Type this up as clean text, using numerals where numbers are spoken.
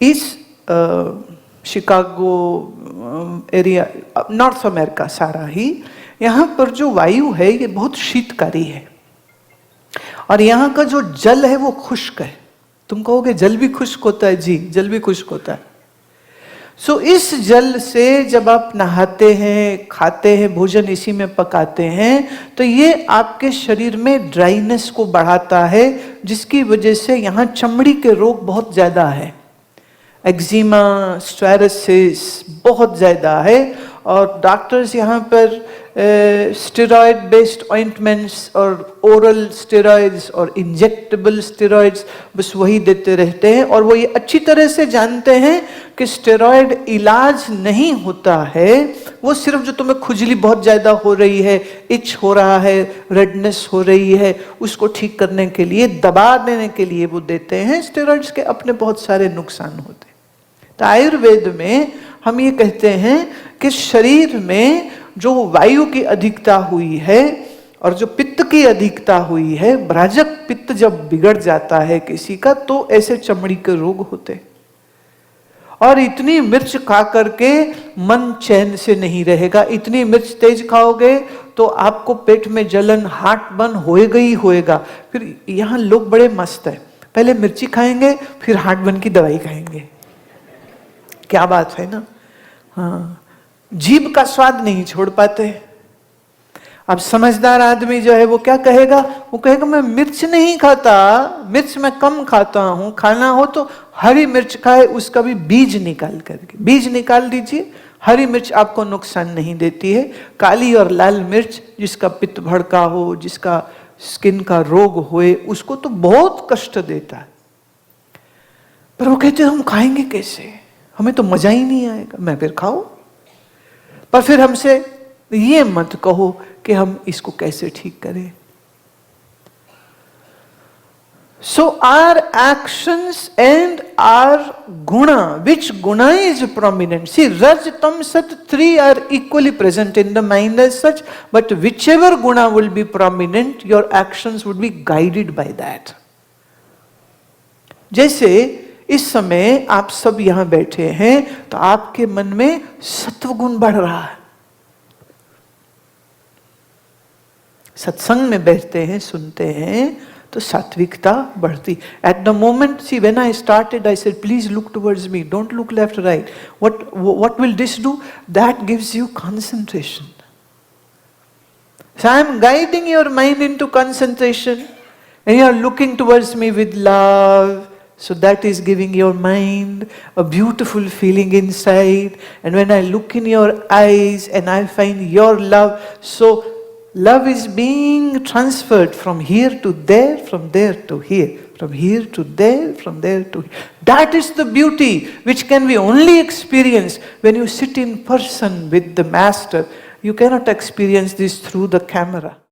इस Chicago area, north America सारा ही, यहाँ पर जो वायु है ये बहुत शीतकारी है और यहाँ का जो जल है वो खुश्क है। तुम कहोगे जल भी खुश्क होता है? जी, जल भी खुश्क होता है। सो इस जल से जब आप नहाते हैं, खाते हैं, भोजन इसी में पकाते हैं, तो ये आपके शरीर में ड्राइनेस को बढ़ाता है, जिसकी वजह से यहाँ चमड़ी के रोग बहुत ज्यादा है। एक्जिमा, स्टेरोसिस बहुत ज़्यादा है और डॉक्टर्स यहाँ पर स्टेरॉयड बेस्ड ऑइंटमेंट्स और ओरल स्टेरॉयड्स और इंजेक्टेबल स्टेरॉयड्स बस वही देते रहते हैं। और वो ये अच्छी तरह से जानते हैं कि स्टेरॉयड इलाज नहीं होता है, वो सिर्फ जो तुम्हें खुजली बहुत ज़्यादा हो रही है, इच हो रहा है, रेडनेस हो रही है, उसको ठीक करने के लिए, दबा देने के लिए वो देते हैं। स्टेरॉयड्स के अपने बहुत सारे नुकसान होते हैं। तो आयुर्वेद में हम ये कहते हैं कि शरीर में जो वायु की अधिकता हुई है और जो पित्त की अधिकता हुई है, ब्राजक पित्त जब बिगड़ जाता है किसी का, तो ऐसे चमड़ी के रोग होते। और इतनी मिर्च खा करके मन चैन से नहीं रहेगा। इतनी मिर्च तेज खाओगे तो आपको पेट में जलन, हार्ट बर्न होएगा ही होएगा। फिर यहाँ लोग बड़े मस्त है, पहले मिर्ची खाएंगे फिर हार्ट बर्न की दवाई खाएंगे। क्या बात है ना? हाँ, जीभ का स्वाद नहीं छोड़ पाते। अब समझदार आदमी जो है वो क्या कहेगा? वो कहेगा मैं मिर्च नहीं खाता, मिर्च मैं कम खाता हूं, खाना हो तो हरी मिर्च खाए, उसका भी बीज निकाल करके, बीज निकाल दीजिए। हरी मिर्च आपको नुकसान नहीं देती है। काली और लाल मिर्च, जिसका पित्त भड़का हो, जिसका स्किन का रोग होए, उसको तो बहुत कष्ट देता है। पर वो कहते हम खाएंगे कैसे, हमें तो मजा ही नहीं आएगा। मैं फिर खाओ, पर फिर हमसे ये मत कहो कि हम इसको कैसे ठीक करें। सो आर एक्शंस एंड आर गुणा, विच गुणा इज प्रोमिनेंट? सी, रज, तम, सत, three are equally present in the mind as such, but whichever guna will be prominent, your actions would be guided by that. जैसे इस समय आप सब यहां बैठे हैं तो आपके मन में सत्व गुण बढ़ रहा है। सत्संग में बैठते हैं, सुनते हैं तो सात्विकता बढ़ती। At the moment, see, when I started I said please look towards me, don't look left right. What will this do? That gives you concentration. So I am guiding your mind into concentration and you are looking towards me with love. So that is giving your mind a beautiful feeling inside. And when I look in your eyes and I find your love, so love is being transferred from here to there, from there to here, from here to there, from there to here. That is the beauty which can be only experienced when you sit in person with the master. You cannot experience this through the camera.